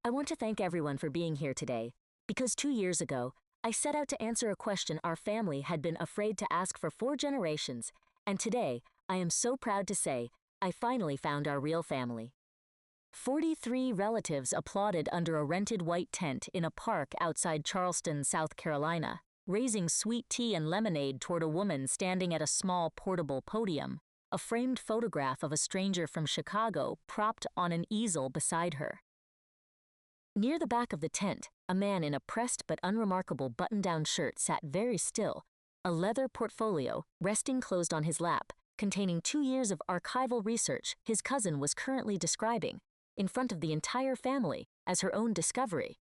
I want to thank everyone for being here today, because 2 years ago, I set out to answer a question our family had been afraid to ask for 4 generations, and today, I am so proud to say, I finally found our real family. 43 relatives applauded under a rented white tent in a park outside Charleston, South Carolina, raising sweet tea and lemonade toward a woman standing at a small portable podium, a framed photograph of a stranger from Chicago propped on an easel beside her. Near the back of the tent, a man in a pressed but unremarkable button-down shirt sat very still, a leather portfolio resting closed on his lap, containing 2 years of archival research his cousin was currently describing, in front of the entire family, as her own discovery.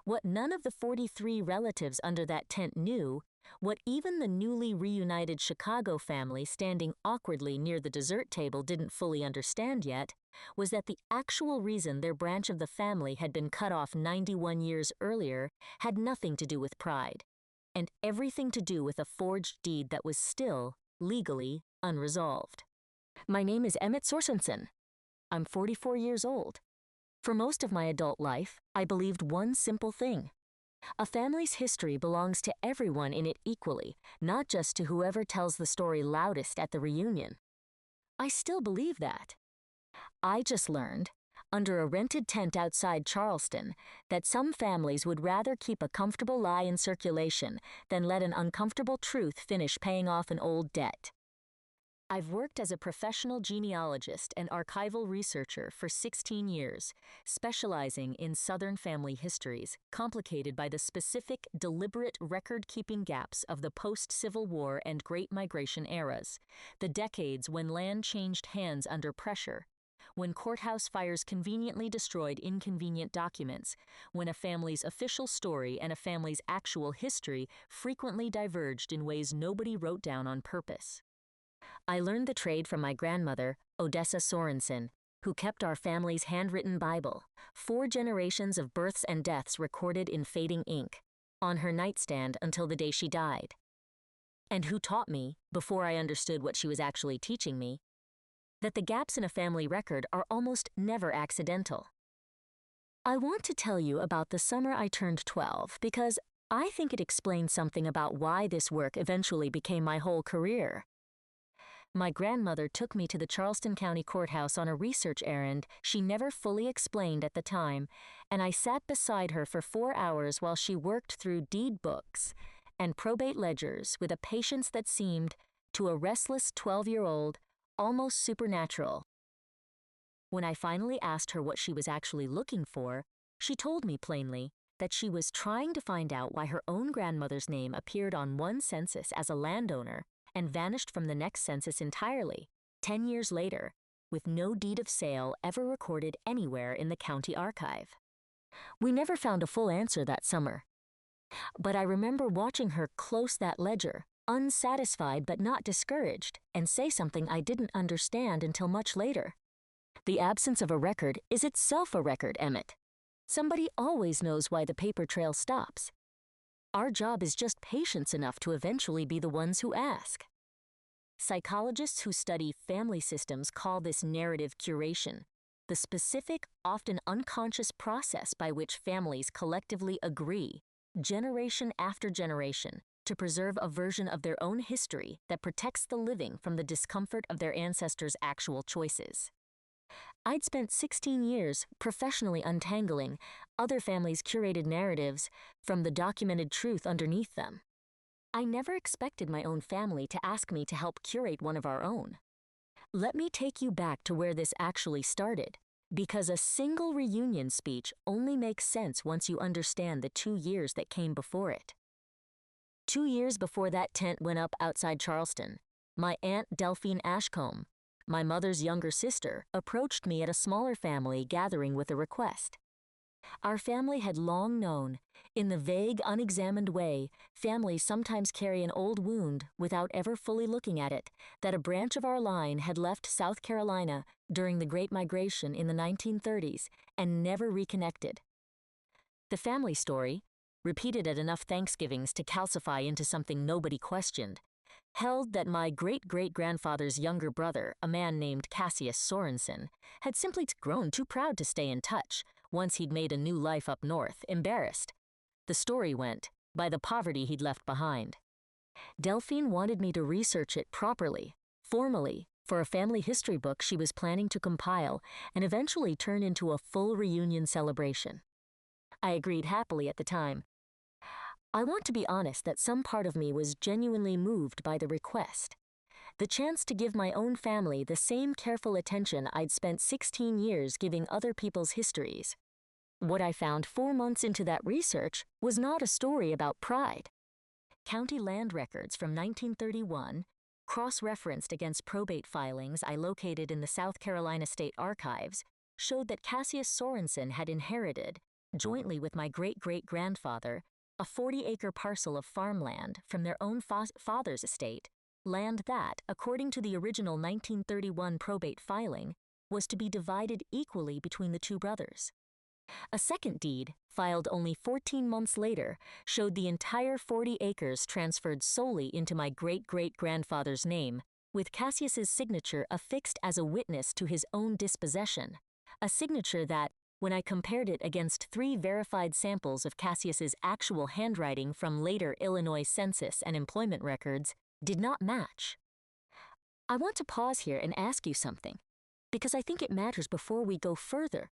What none of the 43 relatives under that tent knew, what even the newly reunited Chicago family standing awkwardly near the dessert table didn't fully understand yet, was that the actual reason their branch of the family had been cut off 91 years earlier had nothing to do with pride, and everything to do with a forged deed that was still, legally, unresolved. My name is Emmett Sorsenson. I'm 44 years old. For most of my adult life, I believed one simple thing. A family's history belongs to everyone in it equally, not just to whoever tells the story loudest at the reunion. I still believe that. I just learned, under a rented tent outside Charleston, that some families would rather keep a comfortable lie in circulation than let an uncomfortable truth finish paying off an old debt. I've worked as a professional genealogist and archival researcher for 16 years, specializing in Southern family histories, complicated by the specific, deliberate record-keeping gaps of the post-Civil War and Great Migration eras, the decades when land changed hands under pressure, when courthouse fires conveniently destroyed inconvenient documents, when a family's official story and a family's actual history frequently diverged in ways nobody wrote down on purpose. I learned the trade from my grandmother, Odessa Sorensen, who kept our family's handwritten Bible, 4 generations of births and deaths recorded in fading ink, on her nightstand until the day she died. And who taught me, before I understood what she was actually teaching me, that the gaps in a family record are almost never accidental. I want to tell you about the summer I turned 12 because I think it explains something about why this work eventually became my whole career. My grandmother took me to the Charleston County Courthouse on a research errand she never fully explained at the time, and I sat beside her for 4 hours while she worked through deed books and probate ledgers with a patience that seemed, to a restless 12-year-old, almost supernatural. When I finally asked her what she was actually looking for, she told me plainly that she was trying to find out why her own grandmother's name appeared on one census as a landowner and vanished from the next census entirely, 10 years later, with no deed of sale ever recorded anywhere in the county archive. We never found a full answer that summer. But I remember watching her close that ledger, unsatisfied but not discouraged, and say something I didn't understand until much later. The absence of a record is itself a record, Emmett. Somebody always knows why the paper trail stops. Our job is just patience enough to eventually be the ones who ask. Psychologists who study family systems call this narrative curation, the specific, often unconscious process by which families collectively agree, generation after generation, to preserve a version of their own history that protects the living from the discomfort of their ancestors' actual choices. I'd spent 16 years professionally untangling other families' curated narratives from the documented truth underneath them. I never expected my own family to ask me to help curate one of our own. Let me take you back to where this actually started, because a single reunion speech only makes sense once you understand the 2 years that came before it. 2 years before that tent went up outside Charleston, my Aunt Delphine Ashcombe, my mother's younger sister, approached me at a smaller family gathering with a request. Our family had long known, in the vague, unexamined way families sometimes carry an old wound without ever fully looking at it, that a branch of our line had left South Carolina during the Great Migration in the 1930s and never reconnected. The family story, repeated at enough Thanksgivings to calcify into something nobody questioned, held that my great-great-grandfather's younger brother, a man named Cassius Sorensen, had simply grown too proud to stay in touch once he'd made a new life up north, embarrassed. The story went, by the poverty he'd left behind. Delphine wanted me to research it properly, formally, for a family history book she was planning to compile and eventually turn into a full reunion celebration. I agreed happily at the time. I want to be honest that some part of me was genuinely moved by the request. The chance to give my own family the same careful attention I'd spent 16 years giving other people's histories. What I found 4 months into that research was not a story about pride. County land records from 1931, cross-referenced against probate filings I located in the South Carolina State Archives, showed that Cassius Sorensen had inherited, jointly with my great-great-grandfather, a 40-acre parcel of farmland from their own father's estate, land that, according to the original 1931 probate filing, was to be divided equally between the two brothers. A second deed, filed only 14 months later, showed the entire 40 acres transferred solely into my great-great-grandfather's name, with Cassius's signature affixed as a witness to his own dispossession, a signature that, when I compared it against 3 verified samples of Cassius's actual handwriting from later Illinois census and employment records, did not match. I want to pause here and ask you something, because I think it matters before we go further.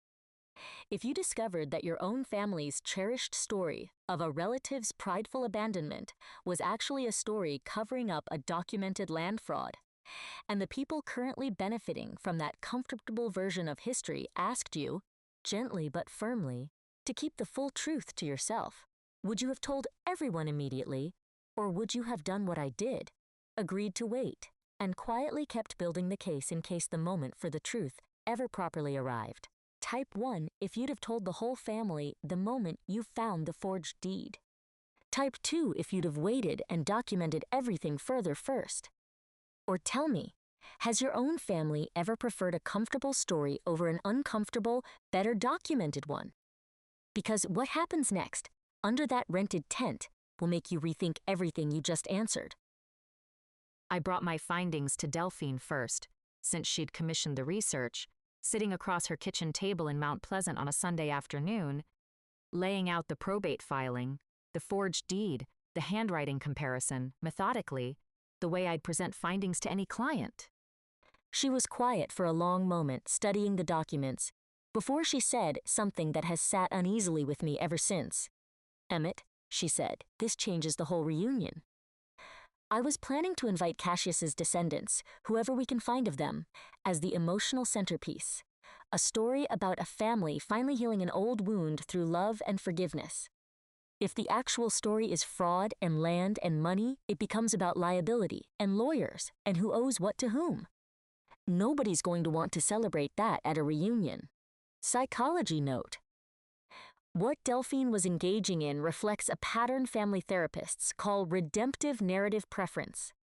If you discovered that your own family's cherished story of a relative's prideful abandonment was actually a story covering up a documented land fraud, and the people currently benefiting from that comfortable version of history asked you, gently but firmly, to keep the full truth to yourself, would you have told everyone immediately, or would you have done what I did, agreed to wait, and quietly kept building the case in case the moment for the truth ever properly arrived? Type 1 if you'd have told the whole family the moment you found the forged deed. Type 2 if you'd have waited and documented everything further first. Or tell me, has your own family ever preferred a comfortable story over an uncomfortable, better documented one? Because what happens next, under that rented tent, will make you rethink everything you just answered. I brought my findings to Delphine first, since she'd commissioned the research, sitting across her kitchen table in Mount Pleasant on a Sunday afternoon, laying out the probate filing, the forged deed, the handwriting comparison, methodically, the way I'd present findings to any client. She was quiet for a long moment, studying the documents, before she said something that has sat uneasily with me ever since. "Emmett," she said, "this changes the whole reunion." I was planning to invite Cassius's descendants, whoever we can find of them, as the emotional centerpiece, a story about a family finally healing an old wound through love and forgiveness. If the actual story is fraud and land and money, it becomes about liability and lawyers and who owes what to whom. Nobody's going to want to celebrate that at a reunion. Psychology note. What Delphine was engaging in reflects a pattern family therapists call redemptive narrative preference,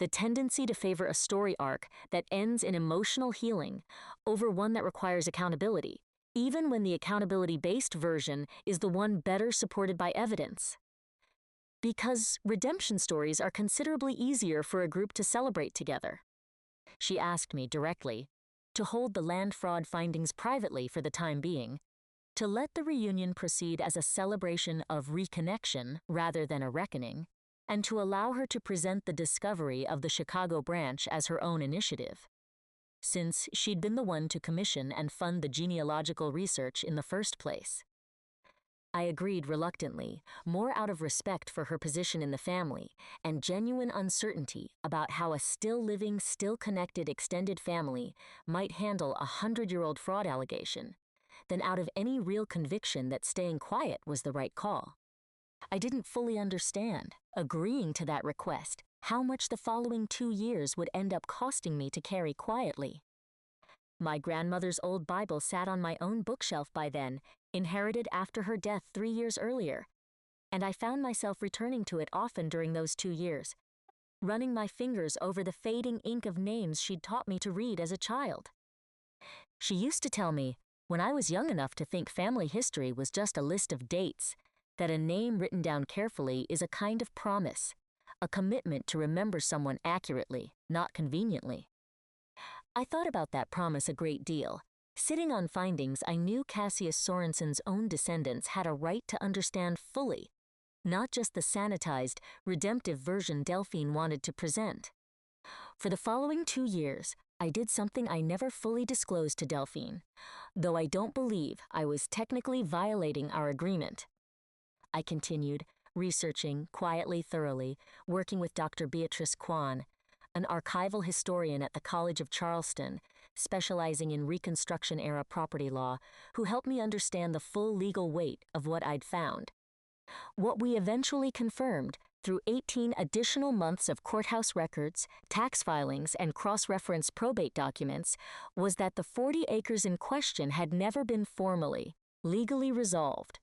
the tendency to favor a story arc that ends in emotional healing over one that requires accountability, even when the accountability-based version is the one better supported by evidence. Because redemption stories are considerably easier for a group to celebrate together. She asked me directly to hold the land fraud findings privately for the time being, to let the reunion proceed as a celebration of reconnection rather than a reckoning, and to allow her to present the discovery of the Chicago branch as her own initiative, since she'd been the one to commission and fund the genealogical research in the first place. I agreed reluctantly, more out of respect for her position in the family and genuine uncertainty about how a still-living, still-connected extended family might handle a 100-year-old fraud allegation, than out of any real conviction that staying quiet was the right call. I didn't fully understand, agreeing to that request, how much the following 2 years would end up costing me to carry quietly. My grandmother's old Bible sat on my own bookshelf by then, inherited after her death 3 years earlier, and I found myself returning to it often during those 2 years, running my fingers over the fading ink of names she'd taught me to read as a child. She used to tell me, when I was young enough to think family history was just a list of dates, that a name written down carefully is a kind of promise, a commitment to remember someone accurately, not conveniently. I thought about that promise a great deal. Sitting on findings, I knew Cassius Sorensen's own descendants had a right to understand fully, not just the sanitized, redemptive version Delphine wanted to present. For the following 2 years, I did something I never fully disclosed to Delphine, though I don't believe I was technically violating our agreement. I continued, researching quietly, thoroughly, working with Dr. Beatrice Kwan, an archival historian at the College of Charleston, specializing in Reconstruction-era property law, who helped me understand the full legal weight of what I'd found. What we eventually confirmed, through 18 additional months of courthouse records, tax filings, and cross-reference probate documents, was that the 40 acres in question had never been formally, legally resolved.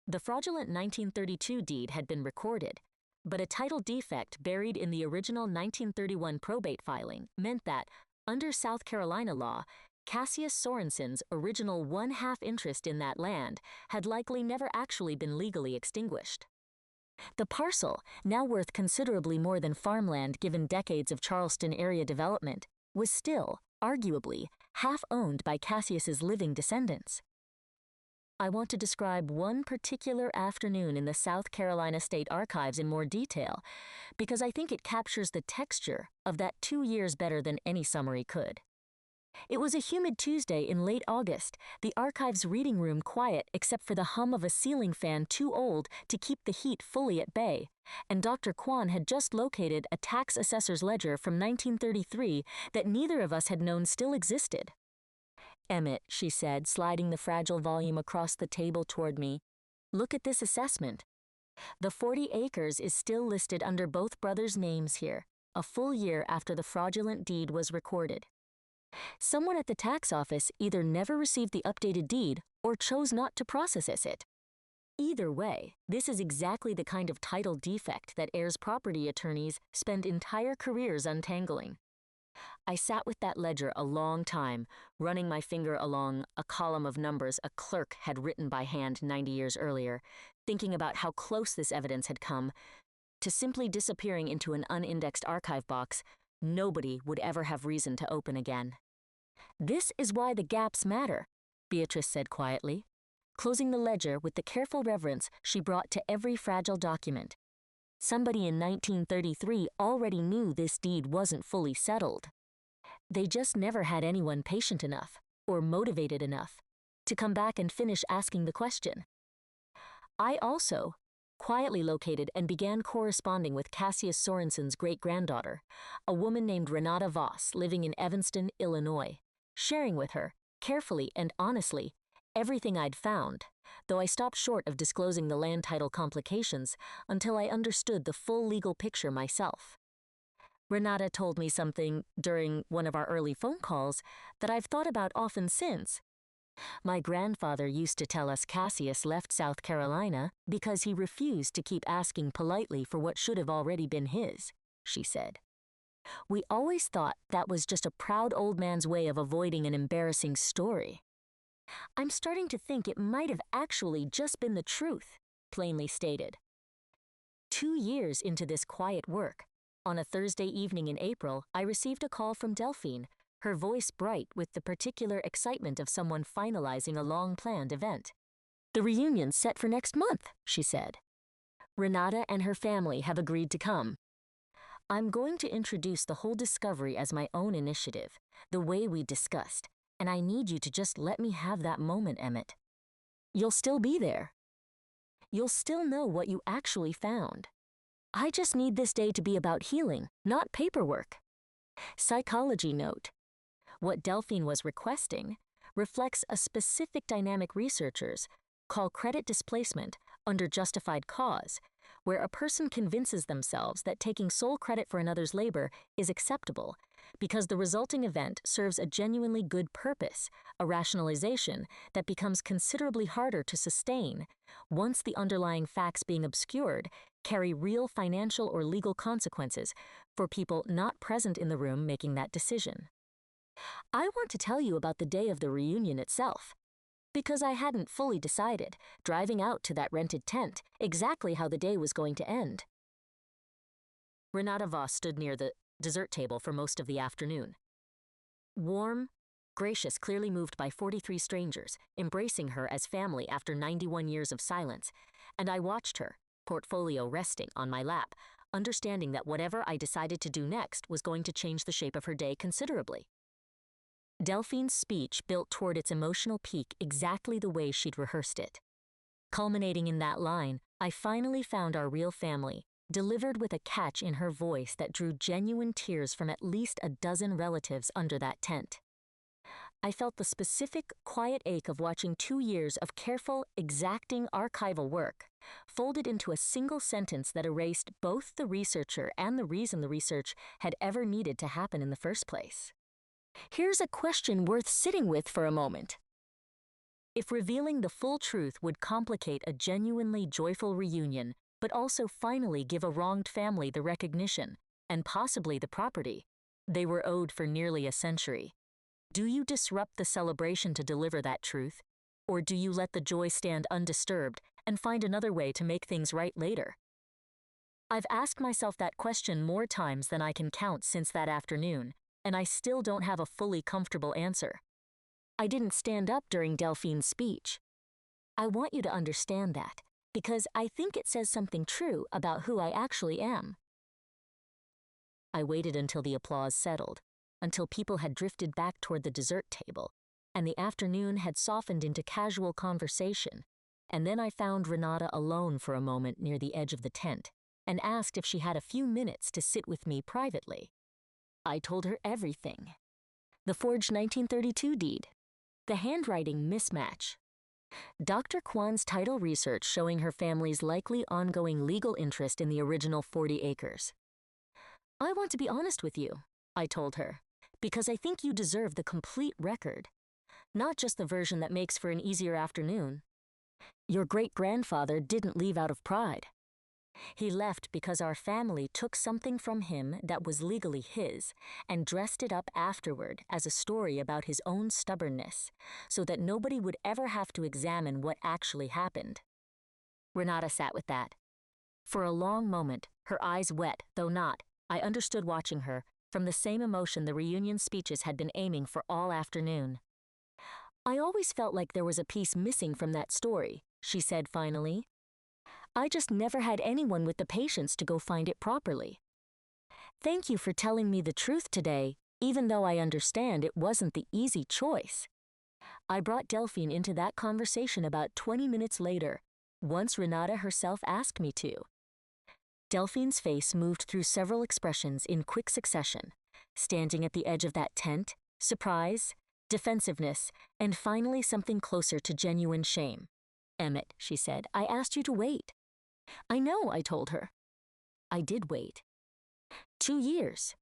The fraudulent 1932 deed had been recorded, but a title defect buried in the original 1931 probate filing meant that, under South Carolina law, Cassius Sorensen's original 1/2 interest in that land had likely never actually been legally extinguished. The parcel, now worth considerably more than farmland given decades of Charleston area development, was still, arguably, half owned by Cassius's living descendants. I want to describe one particular afternoon in the South Carolina State Archives in more detail, because I think it captures the texture of that 2 years better than any summary could. It was a humid Tuesday in late August, the archive's reading room quiet except for the hum of a ceiling fan too old to keep the heat fully at bay, and Dr. Kwan had just located a tax assessor's ledger from 1933 that neither of us had known still existed. "Emmett," she said, sliding the fragile volume across the table toward me, "look at this assessment. The 40 acres is still listed under both brothers' names here, a full year after the fraudulent deed was recorded. Someone at the tax office either never received the updated deed or chose not to process it. Either way, this is exactly the kind of title defect that heirs property attorneys spend entire careers untangling." I sat with that ledger a long time, running my finger along a column of numbers a clerk had written by hand 90 years earlier, thinking about how close this evidence had come to simply disappearing into an unindexed archive box nobody would ever have reason to open again. "This is why the gaps matter," Beatrice said quietly, closing the ledger with the careful reverence she brought to every fragile document. Somebody in 1933 already knew this deed wasn't fully settled. They just never had anyone patient enough, or motivated enough, to come back and finish asking the question. I also quietly located and began corresponding with Cassius Sorensen's great-granddaughter, a woman named Renata Voss living in Evanston, Illinois, sharing with her, carefully and honestly, everything I'd found, though I stopped short of disclosing the land title complications until I understood the full legal picture myself. Renata told me something during one of our early phone calls that I've thought about often since. "My grandfather used to tell us Cassius left South Carolina because he refused to keep asking politely for what should have already been his," she said. "We always thought that was just a proud old man's way of avoiding an embarrassing story. I'm starting to think it might have actually just been the truth," plainly stated. 2 years into this quiet work, on a Thursday evening in April, I received a call from Delphine, her voice bright with the particular excitement of someone finalizing a long-planned event. "The reunion's set for next month," she said. "Renata and her family have agreed to come. I'm going to introduce the whole discovery as my own initiative, the way we discussed, and I need you to just let me have that moment, Emmett. You'll still be there. You'll still know what you actually found. I just need this day to be about healing, not paperwork." Psychology note: what Delphine was requesting reflects a specific dynamic researchers call credit displacement under justified cause, where a person convinces themselves that taking sole credit for another's labor is acceptable because the resulting event serves a genuinely good purpose, a rationalization that becomes considerably harder to sustain once the underlying facts being obscured carry real financial or legal consequences for people not present in the room making that decision. I want to tell you about the day of the reunion itself, because I hadn't fully decided, driving out to that rented tent, exactly how the day was going to end. Renata Voss stood near the dessert table for most of the afternoon. Warm, gracious, clearly moved by 43 strangers, embracing her as family after 91 years of silence, and I watched her, portfolio resting on my lap, understanding that whatever I decided to do next was going to change the shape of her day considerably. Delphine's speech built toward its emotional peak exactly the way she'd rehearsed it. Culminating in that line, I finally found our real family, delivered with a catch in her voice that drew genuine tears from at least a dozen relatives under that tent. I felt the specific, quiet ache of watching 2 years of careful, exacting archival work folded into a single sentence that erased both the researcher and the reason the research had ever needed to happen in the first place. Here's a question worth sitting with for a moment. If revealing the full truth would complicate a genuinely joyful reunion, but also finally give a wronged family the recognition, and possibly the property, they were owed for nearly a century, do you disrupt the celebration to deliver that truth, or do you let the joy stand undisturbed and find another way to make things right later? I've asked myself that question more times than I can count since that afternoon, and I still don't have a fully comfortable answer. I didn't stand up during Delphine's speech. I want you to understand that, because I think it says something true about who I actually am. I waited until the applause settled, until people had drifted back toward the dessert table, and the afternoon had softened into casual conversation, and then I found Renata alone for a moment near the edge of the tent, and asked if she had a few minutes to sit with me privately. I told her everything. The forged 1932 deed, the handwriting mismatch, Dr. Kwan's title research showing her family's likely ongoing legal interest in the original 40 acres. I want to be honest with you, I told her, because I think you deserve the complete record, not just the version that makes for an easier afternoon. Your great-grandfather didn't leave out of pride. He left because our family took something from him that was legally his and dressed it up afterward as a story about his own stubbornness, so that nobody would ever have to examine what actually happened. Renata sat with that. For a long moment, her eyes wet, though not, I understood watching her, from the same emotion the reunion speeches had been aiming for all afternoon. I always felt like there was a piece missing from that story, she said finally. I just never had anyone with the patience to go find it properly. Thank you for telling me the truth today, even though I understand it wasn't the easy choice. I brought Delphine into that conversation about 20 minutes later, once Renata herself asked me to. Delphine's face moved through several expressions in quick succession, standing at the edge of that tent, surprise, defensiveness, and finally something closer to genuine shame. Emmett, she said, I asked you to wait. I know, I told her. I did wait. 2 years.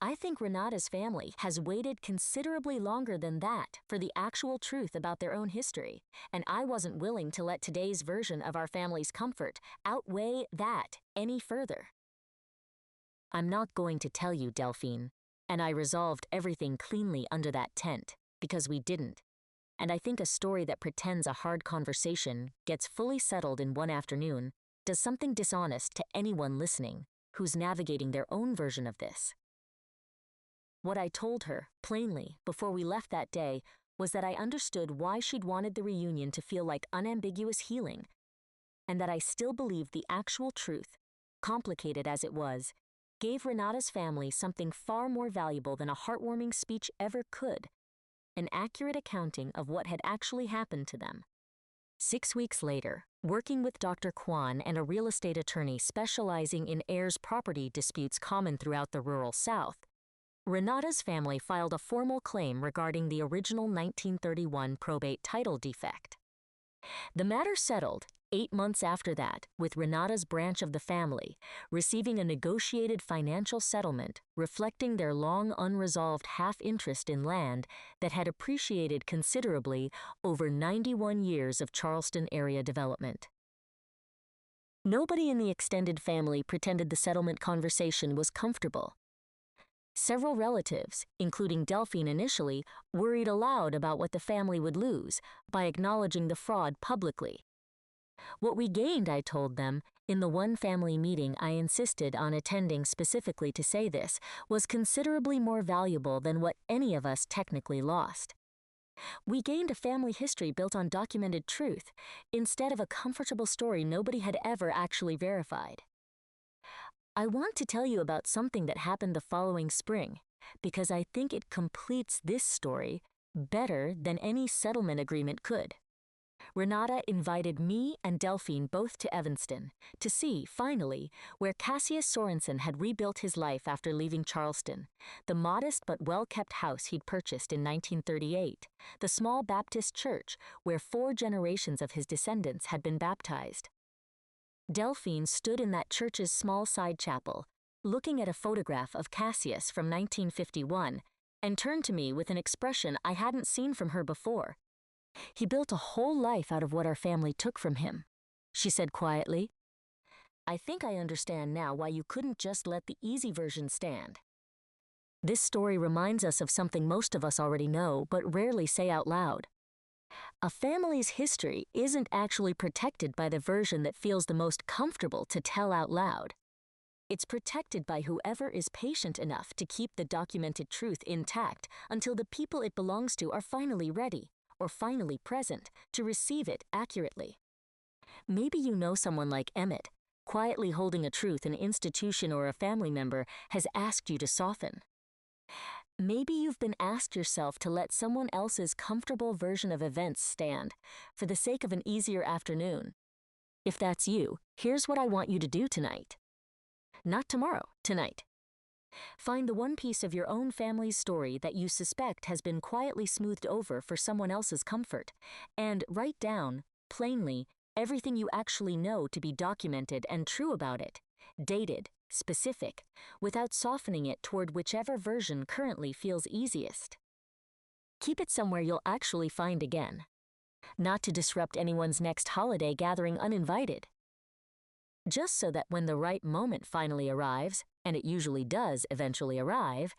I think Renata's family has waited considerably longer than that for the actual truth about their own history, and I wasn't willing to let today's version of our family's comfort outweigh that any further. I'm not going to tell you, Delphine, and I resolved everything cleanly under that tent, because we didn't. And I think a story that pretends a hard conversation gets fully settled in one afternoon does something dishonest to anyone listening who's navigating their own version of this. What I told her, plainly, before we left that day, was that I understood why she'd wanted the reunion to feel like unambiguous healing, and that I still believed the actual truth, complicated as it was, gave Renata's family something far more valuable than a heartwarming speech ever could, an accurate accounting of what had actually happened to them. 6 weeks later, working with Dr. Kwan and a real estate attorney specializing in heirs property disputes common throughout the rural South, Renata's family filed a formal claim regarding the original 1931 probate title defect. The matter settled 8 months after that, with Renata's branch of the family receiving a negotiated financial settlement reflecting their long unresolved half-interest in land that had appreciated considerably over 91 years of Charleston area development. Nobody in the extended family pretended the settlement conversation was comfortable. Several relatives, including Delphine initially, worried aloud about what the family would lose by acknowledging the fraud publicly. What we gained, I told them, in the one family meeting I insisted on attending specifically to say this, was considerably more valuable than what any of us technically lost. We gained a family history built on documented truth, instead of a comfortable story nobody had ever actually verified. I want to tell you about something that happened the following spring, because I think it completes this story better than any settlement agreement could. Renata invited me and Delphine both to Evanston to see, finally, where Cassius Sorensen had rebuilt his life after leaving Charleston, the modest but well-kept house he'd purchased in 1938, the small Baptist church where 4 generations of his descendants had been baptized. Delphine stood in that church's small side chapel, looking at a photograph of Cassius from 1951, and turned to me with an expression I hadn't seen from her before. "He built a whole life out of what our family took from him," she said quietly. "I think I understand now why you couldn't just let the easy version stand." This story reminds us of something most of us already know, but rarely say out loud. A family's history isn't actually protected by the version that feels the most comfortable to tell out loud. It's protected by whoever is patient enough to keep the documented truth intact until the people it belongs to are finally ready, or finally present, to receive it accurately. Maybe you know someone like Emmett, quietly holding a truth an institution or a family member has asked you to soften. Maybe you've been asked yourself to let someone else's comfortable version of events stand, for the sake of an easier afternoon. If that's you, here's what I want you to do tonight. Not tomorrow, tonight. Find the one piece of your own family's story that you suspect has been quietly smoothed over for someone else's comfort, and write down, plainly, everything you actually know to be documented and true about it, dated, specific, without softening it toward whichever version currently feels easiest. Keep it somewhere you'll actually find again, not to disrupt anyone's next holiday gathering uninvited. Just so that when the right moment finally arrives, and it usually does eventually arrive,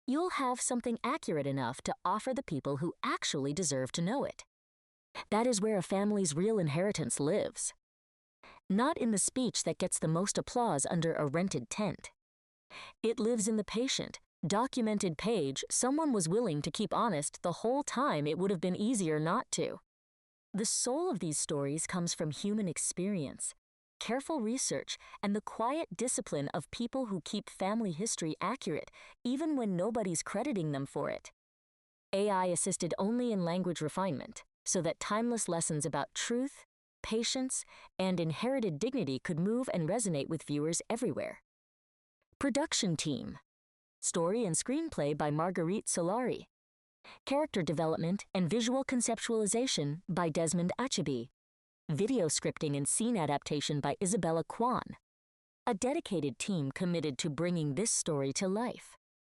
you'll have something accurate enough to offer the people who actually deserve to know it. That is where a family's real inheritance lives. Not in the speech that gets the most applause under a rented tent. It lives in the patient, documented page someone was willing to keep honest the whole time it would have been easier not to. The soul of these stories comes from human experience, careful research, and the quiet discipline of people who keep family history accurate, even when nobody's crediting them for it. AI assisted only in language refinement, so that timeless lessons about truth, patience, and inherited dignity could move and resonate with viewers everywhere. Production team. Story and screenplay by Marguerite Solari. Character development and visual conceptualization by Desmond Achebe. Video scripting and scene adaptation by Isabella Kwan. A dedicated team committed to bringing this story to life.